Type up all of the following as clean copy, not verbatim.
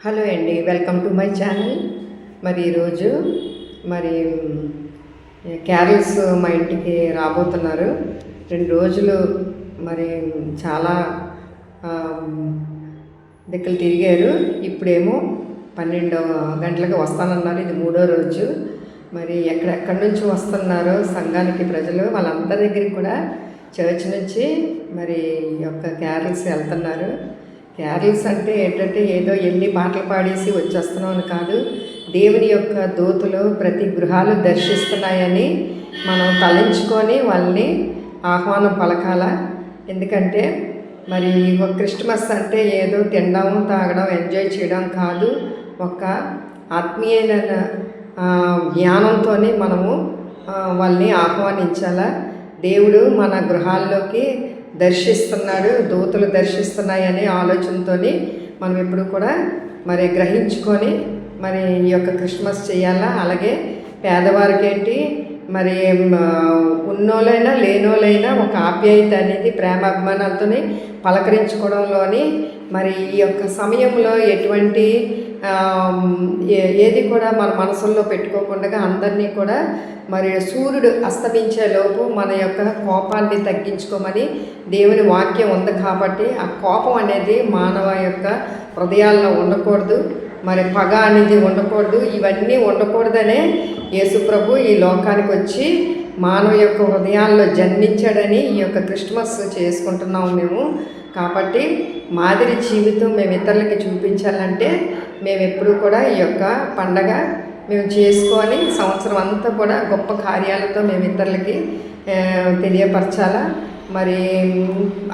Hello అండి, welcome to my channel. మరి ఈరోజు మరి క్యారల్స్ మా ఇంటికి రాబోతున్నారు. 2 రోజులు మరి చాలా దిక్కులు తిరిగారు. ఇప్పుడేమో 12 గంటలకు వస్తానన్నారు. ఇది 3వ రోజు. మరి ఎక్కడెక్కడి నుంచి వస్తున్నారో సంఘానికి ప్రజలు వాళ్ళందరి దగ్గరికి కూడా చర్చ్ నుంచి మరి ఈ యొక్క క్యారల్స్ వెళ్తున్నారు. క్యారల్స్ అంటే ఏంటంటే ఏదో ఎన్ని పాటలు పాడేసి వచ్చేస్తున్నాం అని కాదు. దేవుని యొక్క దూతలు ప్రతి గృహాలు దర్శిస్తున్నాయని మనం తలంచుకొని వాళ్ళని ఆహ్వానం పలకాల. ఎందుకంటే మరి ఒక క్రిస్మస్ అంటే ఏదో తినడం తాగడం ఎంజాయ్ చేయడం కాదు. ఒక ఆత్మీయమైన జ్ఞానంతో మనము వాళ్ళని ఆహ్వానించాలా. దేవుడు మన గృహాల్లోకి దర్శిస్తున్నాడు, దూతలు దర్శిస్తున్నాయనే ఆలోచనతో మనం ఎప్పుడు కూడా మరి గ్రహించుకొని మరి ఈ యొక్క క్రిస్మస్ చేయాలా. అలాగే పేదవారికి ఏంటి మరి ఉన్నోళ్ళైనా లేనోళ్ళైనా ఒక ఆప్యాయత అనేది ప్రేమాభిమానాలతో పలకరించుకోవడంలోని మరి ఈ యొక్క సమయంలో ఎటువంటి ఏది కూడా మన మనసుల్లో పెట్టుకోకుండా అందరినీ కూడా మరి సూర్యుడు అస్తమించే లోపు మన యొక్క కోపాన్ని తగ్గించుకోమని దేవుని వాక్యం ఉంది. కాబట్టి ఆ కోపం అనేది మానవ యొక్క హృదయాల్లో ఉండకూడదు. మరి పగ అనేది ఉండకూడదు. ఇవన్నీ ఉండకూడదనే యేసుప్రభు ఈ లోకానికి వచ్చి మానవ యొక్క హృదయాల్లో జన్మించాడని ఈ యొక్క క్రిస్మస్ చేసుకుంటున్నాము మేము. కాబట్టి మాదిరి జీవితం మేము ఇతరులకి చూపించాలంటే మేము ఎప్పుడూ కూడా ఈ యొక్క పండగ మేము చేసుకొని సంవత్సరం అంతా కూడా గొప్ప కార్యాలతో మేము ఇతరులకి తెలియపరచాలా. మరి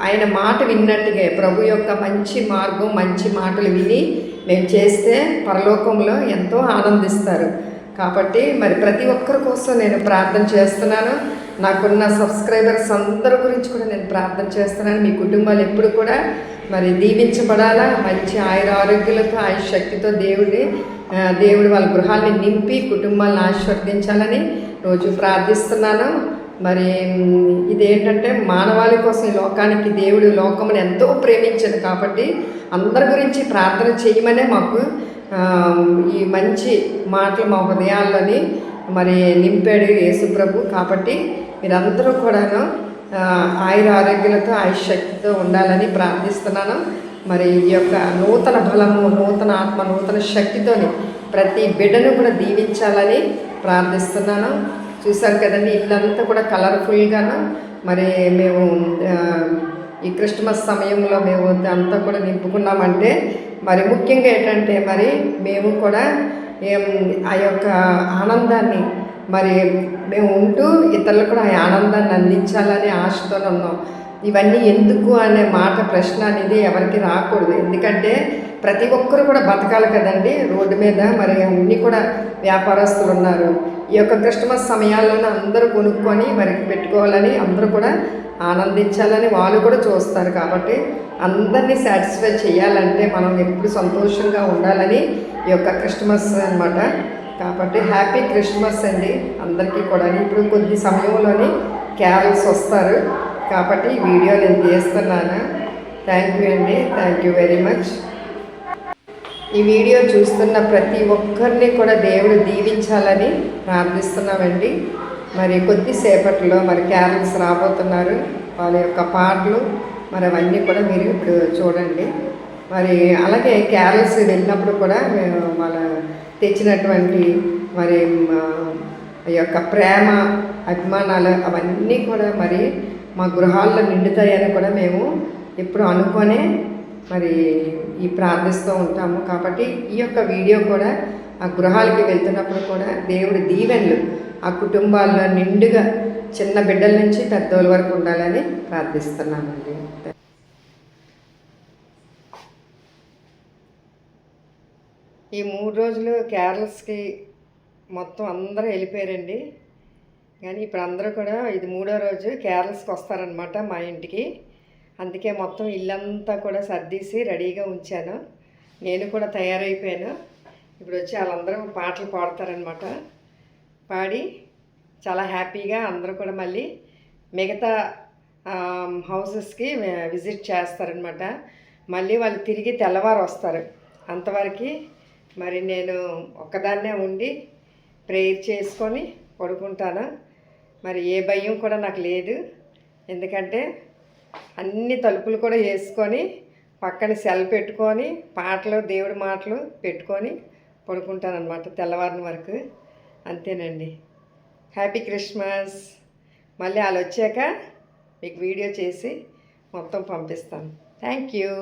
ఆయన మాట విన్నట్టుగా ప్రభు యొక్క మంచి మార్గం మంచి మాటలు విని మేము చేస్తే పరలోకంలో ఎంతో ఆనందిస్తారు. కాబట్టి మరి ప్రతి ఒక్కరి కోసం నేను ప్రార్థన చేస్తున్నాను. నాకున్న సబ్స్క్రైబర్స్ అందరి గురించి కూడా నేను ప్రార్థన చేస్తున్నాను. మీ కుటుంబాలు ఎప్పుడు కూడా మరి దీవించబడాలా. మంచి ఆరోగ్యాలతో శక్తితో దేవుడు వాళ్ళ గృహాన్ని నింపి కుటుంబాలను ఆశీర్వదించాలని రోజు ప్రార్థిస్తున్నాను. మరి ఇదేంటంటే మానవాళి కోసం ఈ లోకానికి దేవుడు లోకమును ఎంతో ప్రేమించాడు. కాబట్టి అందరి గురించి ప్రార్థన చేయమనే మాకు ఈ మంచి మాటలు మా హృదయాల్లోని మరి నింపాడు యేసుప్రభు. కాబట్టి మీరందరూ కూడాను ఆరోగ్యాలతో శక్తితో ఉండాలని ప్రార్థిస్తున్నాను. మరి ఈ యొక్క నూతన బలము నూతన ఆత్మ నూతన శక్తితోని ప్రతి బిడ్డను కూడా దీవించాలని ప్రార్థిస్తున్నాను. చూసారు కదండి, ఇల్లంతా కూడా కలర్ఫుల్గాను మరి మేము ఈ క్రిస్మస్ సమయంలో మేము అంతా కూడా నింపుకున్నామంటే మరి ముఖ్యంగా ఏంటంటే మరి మేము కూడా ఆ యొక్క ఆనందాన్ని మరి మేము ఉంటూ ఇతరులకు కూడా ఆ ఆనందాన్ని అందించాలనే ఆశతో ఉన్నాం. ఇవన్నీ ఎందుకు అనే మాట ప్రశ్న అనేది ఎవరికి రాకూడదు. ఎందుకంటే ప్రతి ఒక్కరు కూడా బతకాలి కదండి రోడ్డు మీద. మరి అన్నీ కూడా వ్యాపారస్తులు ఉన్నారు. ఈ యొక్క క్రిస్మస్ సమయాల్లోనే అందరూ కొనుక్కొని మరి పెట్టుకోవాలని అందరూ కూడా ఆనందించాలని వాళ్ళు కూడా చూస్తారు. కాబట్టి అందరినీ సాటిస్ఫై చేయాలంటే మనం ఎప్పుడు సంతోషంగా ఉండాలని ఈ యొక్క క్రిస్మస్ అన్నమాట. కాబట్టి హ్యాపీ క్రిస్మస్ అండి అందరికీ కూడా. ఇప్పుడు కొద్ది సమయంలోని క్యారల్స్ వస్తారు కాబట్టి ఈ వీడియో నేను తీస్తున్నాను. థ్యాంక్ యూ అండి, థ్యాంక్ యూ వెరీ మచ్. ఈ వీడియో చూస్తున్న ప్రతి ఒక్కరిని కూడా దేవుడు దీవించాలని ప్రార్థిస్తున్నామండి. మరి కొద్దిసేపట్లో మరి క్యారల్స్ రాబోతున్నారు. వాళ్ళ యొక్క పాటలు మరి అవన్నీ కూడా మీరు ఇప్పుడు చూడండి. మరి అలాగే క్యారల్స్ వెళ్ళినప్పుడు కూడా వాళ్ళ తెచ్చినటువంటి మరి ఈ యొక్క ప్రేమ అభిమానాలు అవన్నీ కూడా మరి మా గృహాల్లో నిండుతాయని కూడా మేము ఎప్పుడు అనుకొనే మరి ఈ ప్రార్థిస్తూ ఉంటాము. కాబట్టి ఈ యొక్క వీడియో కూడా ఆ గృహాలకి వెళ్తున్నప్పుడు కూడా దేవుడి దీవెనలు ఆ కుటుంబాల్లో నిండుగా చిన్న బిడ్డల నుంచి పెద్దోళ్ళ వరకు ఉండాలని ప్రార్థిస్తున్నానండి. ఈ 3 రోజులు క్యారల్స్కి మొత్తం అందరూ వెళ్ళిపోయారండి. కానీ ఇప్పుడు అందరూ కూడా ఇది 3వ రోజు క్యారల్స్కి వస్తారనమాట మా ఇంటికి. అందుకే మొత్తం ఇల్లంతా కూడా సర్దీసి రెడీగా ఉంచాను. నేను కూడా తయారైపోయాను. ఇప్పుడు వచ్చి వాళ్ళందరూ పాటలు పాడతారనమాట. పాడి చాలా హ్యాపీగా అందరూ కూడా మళ్ళీ మిగతా హౌసెస్కి విజిట్ చేస్తారనమాట. మళ్ళీ వాళ్ళు తిరిగి తెల్లవారు వస్తారు. అంతవరకు మరి నేను ఒక్కదాన్నే ఉండి ప్రేయర్ చేసుకొని పడుకుంటాను. మరి ఏ భయం కూడా నాకు లేదు, ఎందుకంటే అన్ని తలుపులు కూడా వేసుకొని పక్కన సెల్ పెట్టుకొని పాటలు దేవుడి మాటలు పెట్టుకొని పడుకుంటాను అనమాట తెల్లవారిన వరకు. అంతేనండి. Happy Christmas. మళ్ళీ వాళ్ళు వచ్చాక మీకు వీడియో చేసి మొత్తం పంపిస్తాను. Thank you.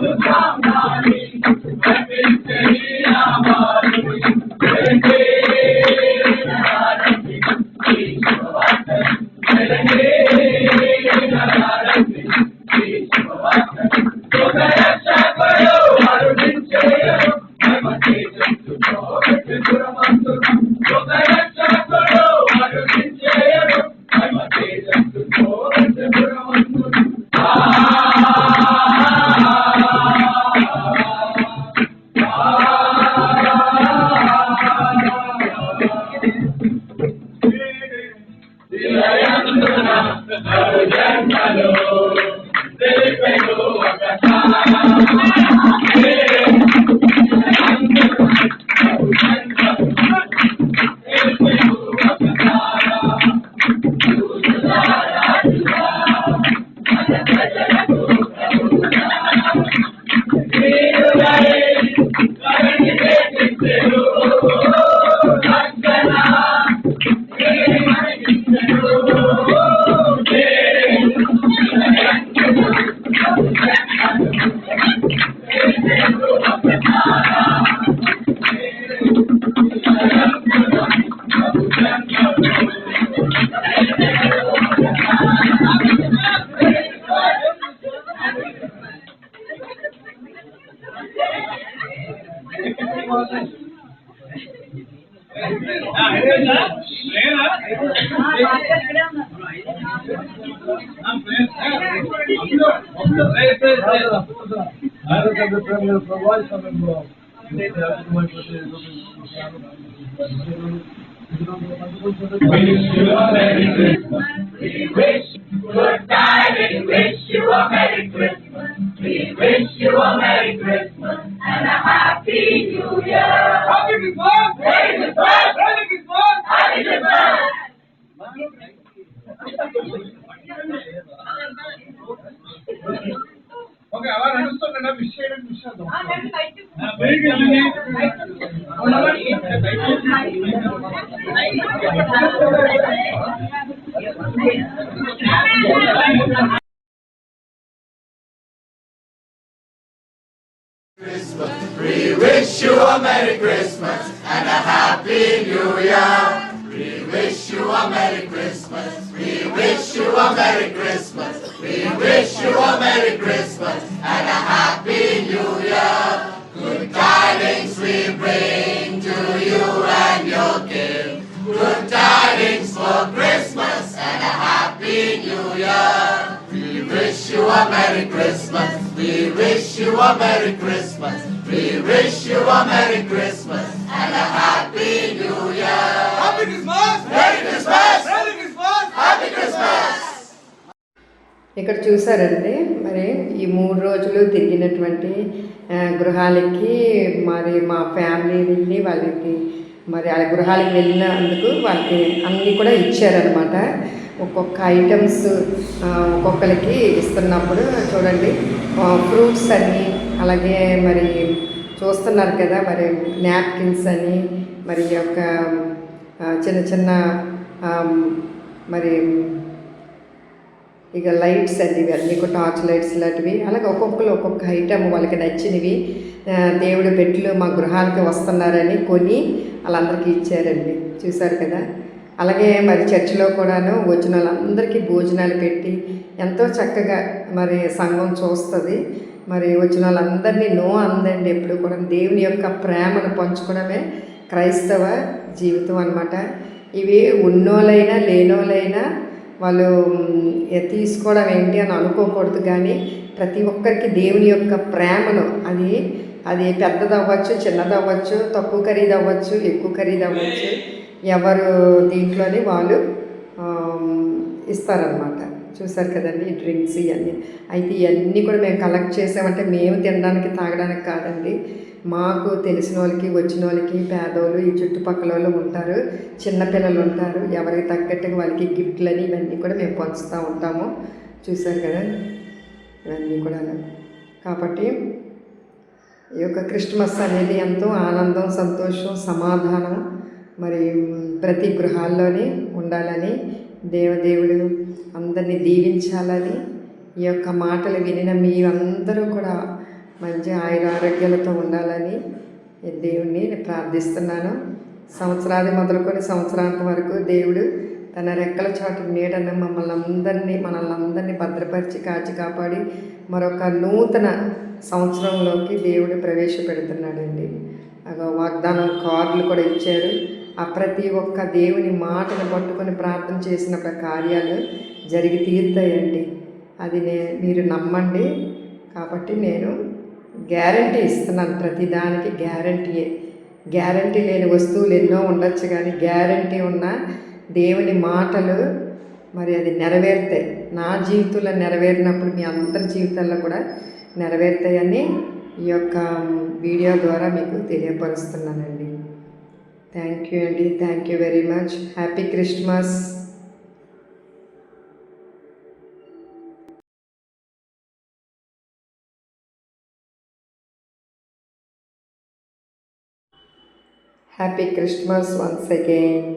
Good tidings, wish you a Merry Christmas. We wish you a Merry Christmas and a Happy New Year. Happy Christmas! Merry Christmas! Merry Christmas! Happy Christmas! Okay, our understood and wish you Christmas. We wish you a Merry Christmas and a Happy New Year. We wish you a Merry Christmas. We wish you a Merry Christmas. We wish you a Merry Christmas and a Happy New Year. Good tidings we bring to you and your kin. Good tidings for Christmas and a Happy New Year. We wish you a Merry Christmas. We wish you a Merry Christmas. We wish you a Merry Christmas and a Happy New Year. Happy Christmas! Merry Christmas! Merry Christmas! Happy Christmas! ఇక్కడ చూసారండి మరి ఈ 3 రోజులు తిరిగినటువంటి గృహాలకి మరి మా family వెళ్ళి వాళ్ళకి మరి ఆ గృహాలకు వెళ్ళినందుకు వాళ్ళకి అన్నీ కూడా ఇచ్చారనమాట. ఒక్కొక్క ఐటమ్స్ ఒక్కొక్కరికి ఇస్తున్నప్పుడు చూడండి ఫ్రూట్స్ అని, అలాగే మరి చూస్తున్నారు కదా మరి నాప్కిన్స్ అని, మరి యొక్క చిన్న చిన్న మరి ఇక లైట్స్ అండి, ఇవన్నీ కూడా టార్చ్ లైట్స్ లాంటివి, అలాగే ఒక్కొక్కరు ఒక్కొక్క ఐటమ్ వాళ్ళకి నచ్చినవి దేవుడి పెట్టులు మా గృహాలకి వస్తున్నారని కొని వాళ్ళందరికీ ఇచ్చారండి. చూశారు కదా. అలాగే మరి చర్చిలో కూడాను వచ్చిన వాళ్ళందరికీ భోజనాలు పెట్టి ఎంతో చక్కగా మరి సంఘం చూస్తుంది. మరి వచ్చిన వాళ్ళందరినీ అందండి. ఎప్పుడు కూడా దేవుని యొక్క ప్రేమను పంచుకోవడమే క్రైస్తవ జీవితం అన్నమాట. ఇవి ఉన్నోళ్ళైనా లేనోళ్ళైనా వాళ్ళు తీసుకోవడం ఏంటి అని అనుకోకూడదు, కానీ ప్రతి ఒక్కరికి దేవుని యొక్క ప్రేమను అది పెద్దది అవ్వచ్చు, చిన్నది అవ్వచ్చు, తక్కువ ఖరీదు అవ్వచ్చు, ఎక్కువ ఖరీదు అవ్వచ్చు, ఎవరు దీంట్లోని వాళ్ళు ఇస్తారనమాట. చూసారు కదండి ఈ డ్రింక్స్ ఇవన్నీ. అయితే ఇవన్నీ కూడా మేము కలెక్ట్ చేసామంటే మేము తినడానికి తాగడానికి కాదండి, మాకు తెలిసిన వాళ్ళకి వచ్చిన వాళ్ళకి పేదోళ్ళు ఈ చుట్టుపక్కల వాళ్ళు ఉంటారు, చిన్నపిల్లలు ఉంటారు, ఎవరికి తగ్గట్టుగా వాళ్ళకి గిఫ్ట్లని ఇవన్నీ కూడా మేము పంచుతూ ఉంటాము. చూసారు కదా ఇవన్నీ కూడా. కాబట్టి ఈ యొక్క క్రిస్మస్ అనేది ఎంతో ఆనందం, సంతోషం, సమాధానం మరి ప్రతి గృహాల్లోనే ఉండాలని దేవదేవుడు అందరినీ దీవించాలని ఈ యొక్క మాటలు వినిన మీ అందరూ కూడా మంచి ఆయురారోగ్యాలతో ఉండాలని దేవుణ్ణి ప్రార్థిస్తున్నాను. సంవత్సరాది మొదలుకొని సంవత్సరాంతం వరకు దేవుడు తన రెక్కల చాటు నీడను మనల్ని అందరినీ భద్రపరిచి కాచి కాపాడి మరొక నూతన సంవత్సరంలోకి దేవుడు ప్రవేశపెడుతున్నాడండి. వాగ్దానం కార్డులు కూడా ఇచ్చారు. ఆ ప్రతి ఒక్క దేవుని మాటను పట్టుకొని ప్రార్థన చేసినప్పుడు కార్యాలు జరిగి తీరుతాయండి. అది మీరు నమ్మండి. కాబట్టి నేను గ్యారంటీ ఇస్తున్నాను. ప్రతిదానికి గ్యారంటీయే. గ్యారంటీ లేని వస్తువులు ఎన్నో ఉండొచ్చు, కానీ గ్యారంటీ ఉన్న దేవుని మాటలు మరి అది నెరవేరుతాయి. నా జీవితంలో నెరవేరినప్పుడు మీ అందరి జీవితాల్లో కూడా నెరవేరుతాయని ఈ యొక్క వీడియో ద్వారా మీకు తెలియపరుస్తున్నానండి. థ్యాంక్ యూ అండి. Thank you very much. Happy Christmas. Happy Christmas once again.